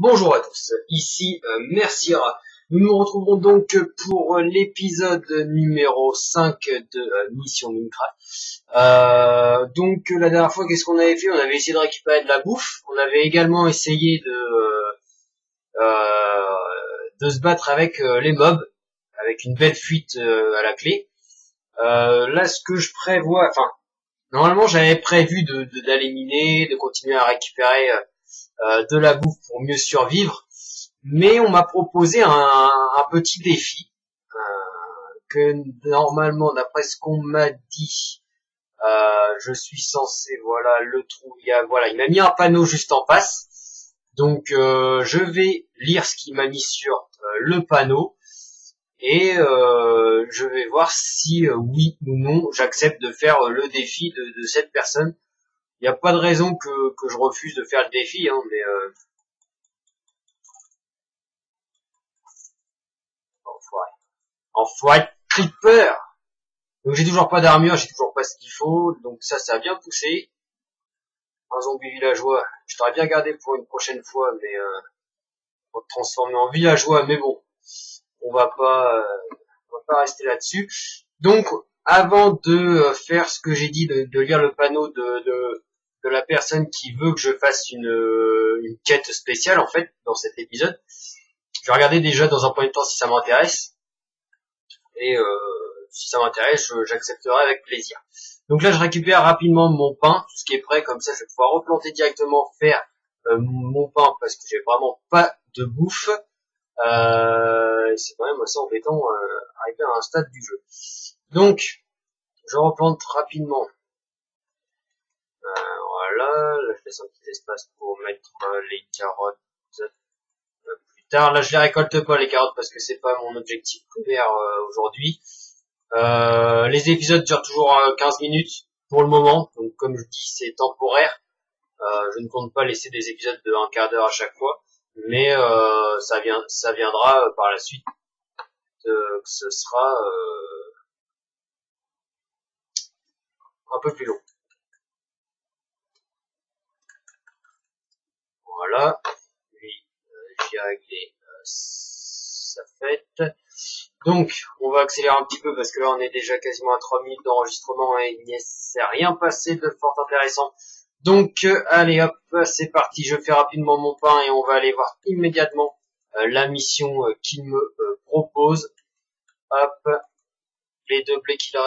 Bonjour à tous, ici Mercira. Nous nous retrouvons donc pour l'épisode numéro 5 de Mission Minecraft. Donc la dernière fois, qu'est-ce qu'on avait fait? On avait essayé de récupérer de la bouffe. On avait également essayé de se battre avec les mobs, avec une belle fuite à la clé. Là, ce que je prévois, enfin, normalement j'avais prévu d'aller miner, de continuer à récupérer de la bouffe pour mieux survivre. Mais on m'a proposé un petit défi que normalement, d'après ce qu'on m'a dit, je suis censé le trouver. Il m'a mis un panneau juste en face. Donc je vais lire ce qu'il m'a mis sur le panneau et je vais voir si oui ou non j'accepte de faire le défi de cette personne. Il n'y a pas de raison que je refuse de faire le défi, hein, mais enfoiré creeper. Donc j'ai toujours pas d'armure, j'ai toujours pas ce qu'il faut, donc ça a bien poussé. Un zombie villageois, je t'aurais bien gardé pour une prochaine fois, mais pour te transformer en villageois, mais bon, on va pas rester là-dessus. Donc avant de faire ce que j'ai dit, de lire le panneau de la personne qui veut que je fasse une quête spéciale en fait dans cet épisode, je vais regarder déjà dans un premier temps si ça m'intéresse. Et si ça m'intéresse, j'accepterai avec plaisir. Donc là, je récupère rapidement mon pain, tout ce qui est prêt, comme ça je vais pouvoir replanter directement, faire mon pain, parce que j'ai vraiment pas de bouffe. C'est quand même assez embêtant arriver à un stade du jeu. Donc, je replante rapidement. Voilà, là je laisse un petit espace pour mettre les carottes plus tard. Là, je les récolte pas les carottes parce que c'est pas mon objectif primaire aujourd'hui. Les épisodes durent toujours 15 minutes pour le moment, donc comme je dis, c'est temporaire. Je ne compte pas laisser des épisodes de un quart d'heure à chaque fois, mais ça viendra par la suite que ce sera un peu plus long. Voilà, lui, j'ai réglé sa fête. Donc, on va accélérer un petit peu parce que là, on est déjà quasiment à 3 minutes d'enregistrement et il ne s'est rien passé de fort intéressant. Donc, allez hop, c'est parti. Je fais rapidement mon pain et on va aller voir immédiatement la mission qu'il me propose. Hop, les deux blés qu'il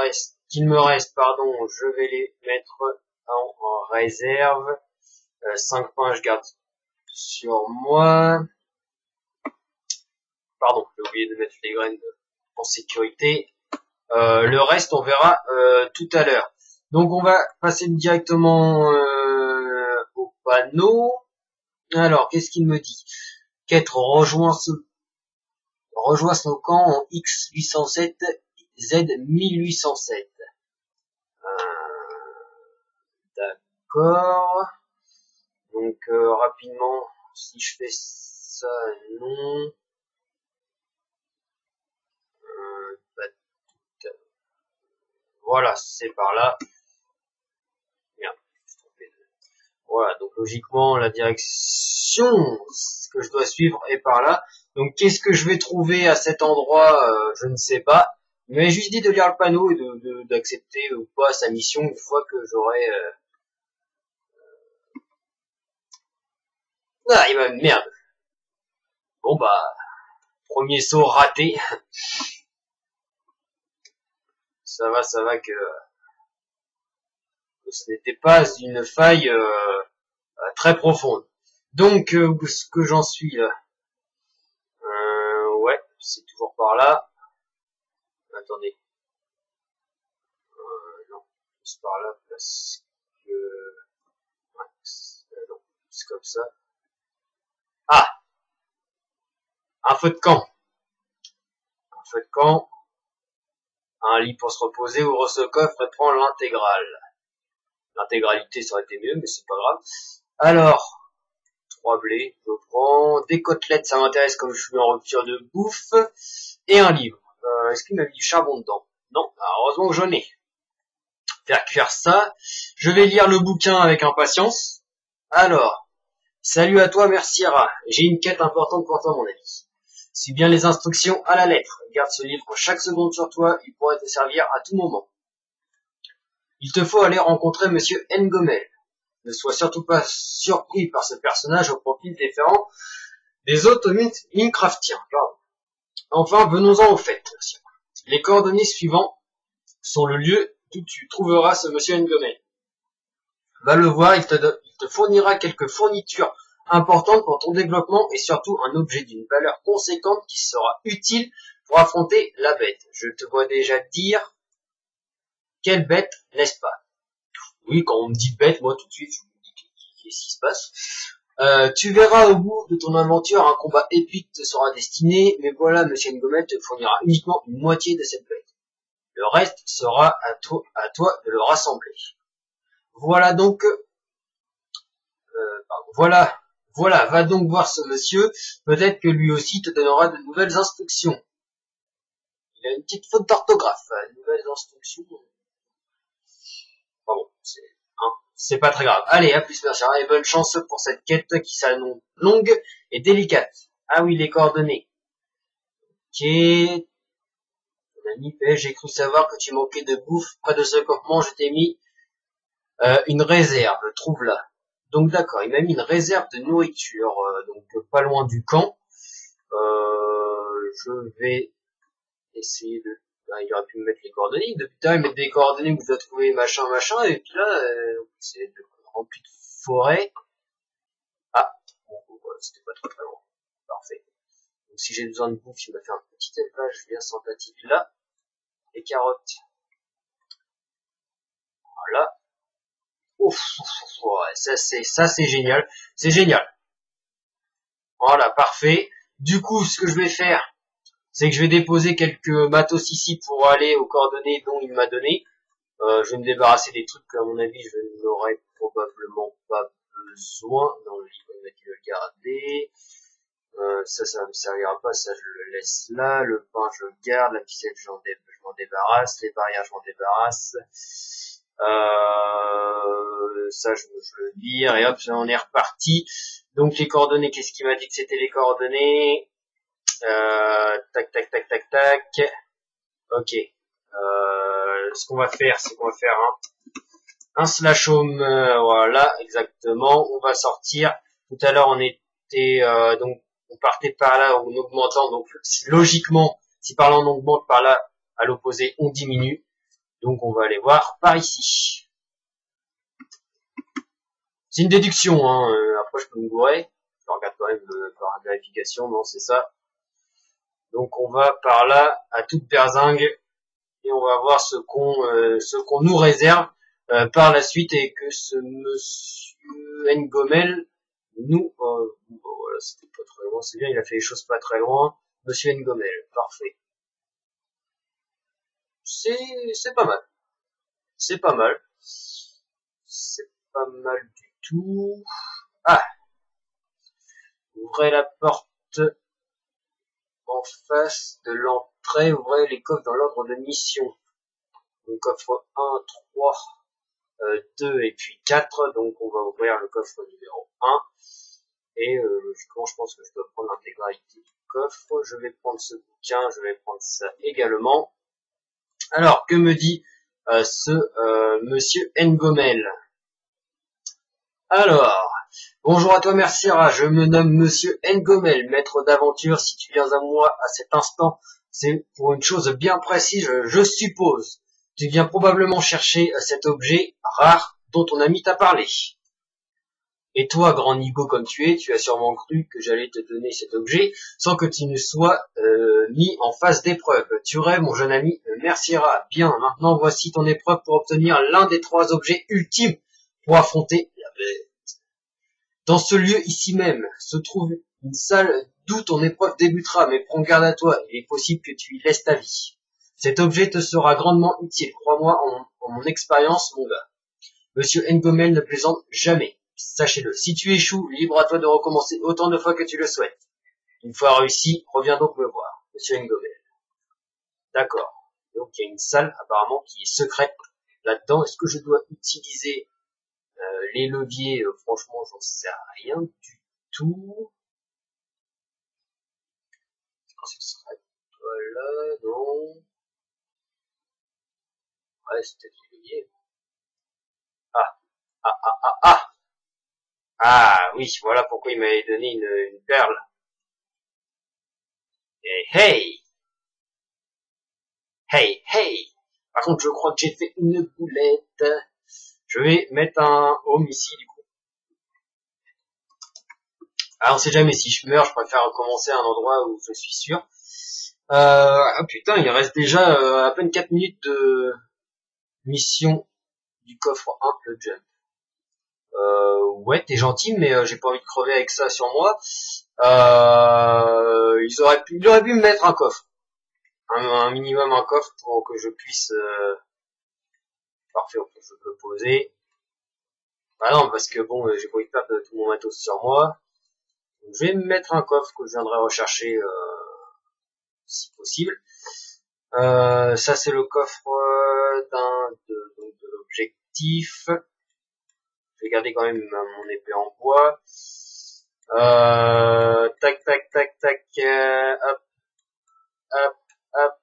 me reste, je vais les mettre en réserve. 5 pains, je garde sur moi. Pardon, j'ai oublié de mettre les graines en sécurité. Le reste, on verra tout à l'heure. Donc, on va passer directement au panneau. Alors, qu'est-ce qu'il me dit? Quête rejoint nos camps en X807 Z1807. D'accord. Donc, rapidement, si je fais ça, non. Voilà, c'est par là. Bien. Voilà, donc logiquement, la direction que je dois suivre est par là. Donc, qu'est-ce que je vais trouver à cet endroit? Je ne sais pas. Il m'avait juste dit de lire le panneau et d'accepter ou pas sa mission une fois que j'aurai... Ah, il m'a... Merde. Bon, bah... Premier saut raté. Ça va que ce n'était pas une faille très profonde. Donc, ce que j'en suis là, ouais, c'est toujours par là. Attendez, non, c'est par là parce que, ouais, non, c'est comme ça. Ah, un feu de camp, un lit pour se reposer, ouvre ce coffre et prends l'intégrale. L'intégralité, ça aurait été mieux, mais c'est pas grave. Alors, 3 blés, je prends des côtelettes, ça m'intéresse comme je suis en rupture de bouffe, et un livre. Est-ce qu'il m'a mis du charbon dedans? Non, heureusement que j'en ai. Faire cuire ça. Je vais lire le bouquin avec impatience. Alors, Salut à toi, merci Ra. J'ai une quête importante pour toi, mon ami. Suis bien les instructions à la lettre. Garde ce livre chaque seconde sur toi, il pourrait te servir à tout moment. Il te faut aller rencontrer Monsieur Ngomel. Ne sois surtout pas surpris par ce personnage au profil différent des autres Minecraftiens. Enfin, venons-en au fait. Les coordonnées suivantes sont le lieu où tu trouveras ce Monsieur Ngomel. Va le voir, il te fournira quelques fournitures importantes pour ton développement et surtout un objet d'une valeur conséquente qui sera utile pour affronter la bête. Je te vois déjà dire quelle bête, n'est-ce pas? Oui, quand on me dit bête, moi tout de suite, je me dis qu'est-ce qui se passe. Tu verras au bout de ton aventure un combat épique te sera destiné, mais voilà, Monsieur Ngomel te fournira uniquement une moitié de cette bête. Le reste sera à toi de le rassembler. Voilà donc voilà, va donc voir ce monsieur, peut-être que lui aussi te donnera de nouvelles instructions. Il a une petite faute d'orthographe, nouvelles instructions. Bon, c'est pas très grave. Allez, à plus, merci, et bonne chance pour cette quête qui s'annonce longue et délicate. Ah oui, les coordonnées. Ok. Mon ami fait, j'ai cru savoir que tu manquais de bouffe. Près de ce campement, je t'ai mis une réserve, trouve-la. Donc d'accord, il m'a mis une réserve de nourriture, donc pas loin du camp. Je vais essayer de... il aurait pu me mettre les coordonnées. Depuis tout à l'heure, il met des coordonnées où vous avez trouvé machin, et puis là, c'est rempli de forêt. Ah, bon, c'était pas très très loin. Parfait. Donc si j'ai besoin de bouffe, il m'a fait un petit élevage bien sympathique là. Les carottes. Voilà. Ouf, ouais, ça c'est génial. C'est génial. Voilà, parfait. Du coup, ce que je vais faire, c'est que je vais déposer quelques matos ici pour aller aux coordonnées dont il m'a donné. Je vais me débarrasser des trucs que, à mon avis, je n'aurai probablement pas besoin. Dans le livre, il m'a dit de le garder. Ça me servira pas, ça je le laisse là. Le pain, je le garde. La ficelle, je m'en débarrasse. Les barrières, je m'en débarrasse. Ça, je le vire. Et hop, on est reparti. Donc, les coordonnées, qu'est-ce qu'il m'a dit que c'était les coordonnées? Tac, tac, tac, tac, tac. Ok. Ce qu'on va faire, c'est qu'on va faire un slash home, voilà, exactement. On va sortir. Tout à l'heure, on était donc on partait par là en augmentant. Donc logiquement, si par là on augmente, par là à l'opposé, on diminue. Donc on va aller voir par ici. C'est une déduction, hein. Après je peux me gourer. Je regarde quand même par vérification. Non, c'est ça. Donc on va par là à toute berzingue et on va voir ce qu'on nous réserve par la suite et que ce monsieur Ngomel nous voilà, c'était pas très loin, c'est bien, il a fait les choses pas très loin. Monsieur Ngomel, parfait. C'est pas mal. C'est pas mal. C'est pas mal du tout. Ah, ouvrez la porte en face de l'entrée, ouvrez les coffres dans l'ordre de mission. Donc coffre 1, 3, 2 et puis 4. Donc on va ouvrir le coffre numéro 1. Et je pense que je dois prendre l'intégralité du coffre. Je vais prendre ce bouquin, je vais prendre ça également. Alors, que me dit ce monsieur Ngomel? Alors, bonjour à toi, merci Ra. Je me nomme monsieur Ngomel, maître d'aventure. Si tu viens à moi à cet instant, c'est pour une chose bien précise, je suppose. Tu viens probablement chercher cet objet rare dont ton ami t'a parlé. Et toi, grand nigo comme tu es, tu as sûrement cru que j'allais te donner cet objet sans que tu ne sois mis en phase d'épreuve. Tu rêves, mon jeune ami, merci Ra. Bien, maintenant voici ton épreuve pour obtenir l'un des 3 objets ultimes pour affronter la bête. Dans ce lieu ici même se trouve une salle d'où ton épreuve débutera, mais prends garde à toi, il est possible que tu y laisses ta vie. Cet objet te sera grandement utile, crois-moi en mon expérience, mon gars. Monsieur Ngomel ne plaisante jamais. Sachez-le, si tu échoues, libre à toi de recommencer autant de fois que tu le souhaites. Une fois réussi, reviens donc me voir, monsieur Ngomel. D'accord. Donc il y a une salle apparemment qui est secrète là-dedans. Est-ce que je dois utiliser les leviers, franchement, j'en sais rien du tout. Ce serait là, non. Ouais, c'était les leviers. Ah, ah, ah, ah, ah. Ah, oui, voilà pourquoi il m'avait donné une perle. Et hey! Hey, hey! Par contre, je crois que j'ai fait une boulette. Je vais mettre un home ici, du coup. Ah, on sait jamais, si je meurs, je préfère recommencer à un endroit où je suis sûr. Ah putain, il reste déjà à peine 4 minutes de mission du coffre 1, le jump. Ouais, t'es gentil, mais j'ai pas envie de crever avec ça sur moi. Il aurait pu me mettre un coffre. Un minimum un coffre pour que je puisse... Parfait, je peux poser. Ah non, parce que bon, j'ai pas envie de perdre tout mon matos sur moi. Donc, je vais me mettre un coffre que je viendrai rechercher si possible. Ça c'est le coffre de l'objectif. Je vais garder quand même mon épée en bois. Tac, tac, tac, tac. Hop, hop, hop.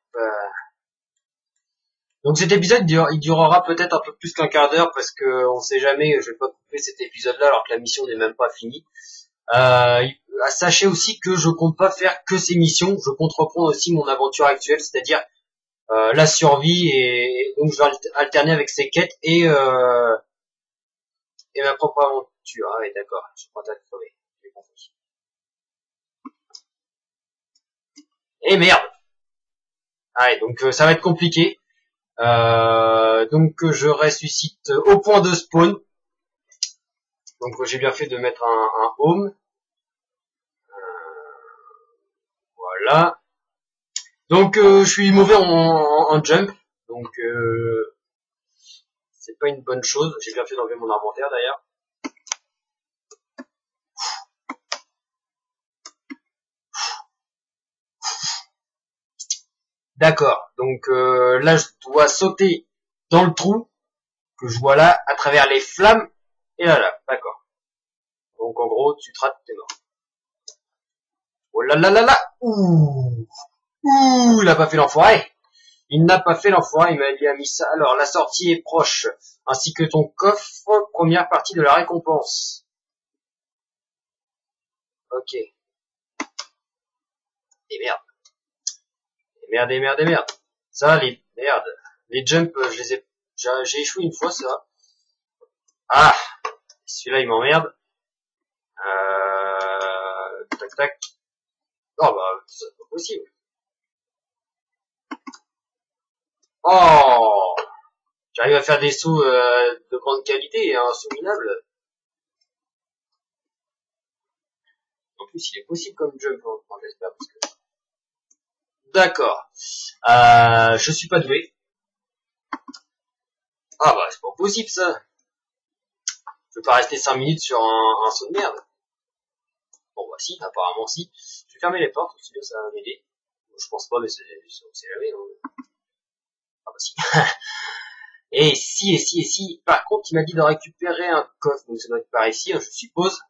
Donc cet épisode il durera peut-être un peu plus qu'un quart d'heure parce que on sait jamais. Je vais pas couper cet épisode-là alors que la mission n'est même pas finie. Sachez aussi que je compte pas faire que ces missions. Je compte reprendre aussi mon aventure actuelle, c'est-à-dire la survie et donc je vais alterner avec ces quêtes et ma propre aventure. Ah oui, d'accord, je prends ta crever. J'ai compris. Et merde. Ah ouais, donc ça va être compliqué. Donc je ressuscite au point de spawn. Donc j'ai bien fait de mettre un home. Voilà. Donc je suis mauvais en jump. Donc c'est pas une bonne chose. J'ai bien fait d'enlever mon inventaire d'ailleurs. D'accord. Donc là, je dois sauter dans le trou que je vois là, à travers les flammes. Et là, d'accord. Donc en gros, tu te rates, t'es mort. Oh là là là là. Ouh. Ouh, il n'a pas fait l'enfoiré. Il n'a pas fait l'enfoiré, il m'a mis ça. Alors, la sortie est proche, ainsi que ton coffre, première partie de la récompense. Ok. Et merde. Et merde, et merde, et merde. Ça, les merde. Les jumps, j'ai échoué une fois, ça. Ah, celui-là, il m'emmerde. Tac, tac. Oh, bah, c'est pas possible. Oh, j'arrive à faire des sauts de grande qualité, un saut minable. En plus, il est possible comme jump, enfin, j'espère, parce que... D'accord. Je suis pas doué. Ah bah, c'est pas possible, ça. Je peux pas rester 5 minutes sur un saut de merde. Bon, bah si, apparemment si. Je vais fermer les portes, aussi bien ça va m'aider. Je pense pas, mais c'est jamais, hein. Ah bah si. Et si. Par contre, il m'a dit de récupérer un coffre, donc ça doit être par ici, hein, je suppose.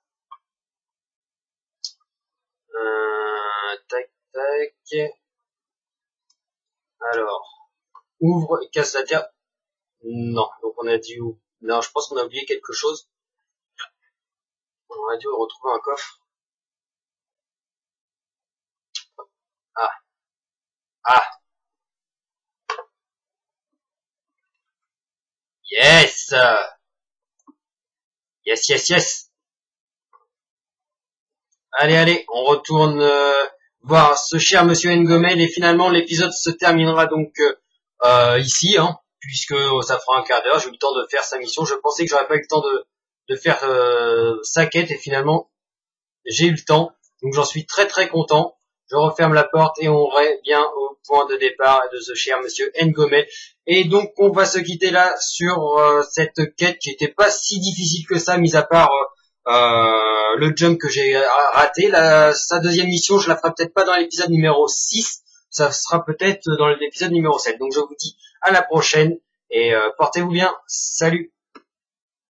Tac, tac. Alors, ouvre et casse la terre. Non, donc on a dû... Non, je pense qu'on a oublié quelque chose. On a dû retrouver un coffre. Ah, ah. Yes! Yes. Allez, on retourne voir ce cher monsieur Ngomel et finalement l'épisode se terminera donc ici, hein, puisque ça fera un quart d'heure. J'ai eu le temps de faire sa mission. Je pensais que j'aurais pas eu le temps de faire sa quête et finalement j'ai eu le temps. Donc j'en suis très très content. Je referme la porte et on revient au point de départ de ce cher monsieur Ngomel. Et donc on va se quitter là sur cette quête qui était pas si difficile que ça, mis à part le jump que j'ai raté. Sa deuxième mission, je la ferai peut-être pas dans l'épisode numéro 6, ça sera peut-être dans l'épisode numéro 7. Donc je vous dis à la prochaine et portez-vous bien. Salut!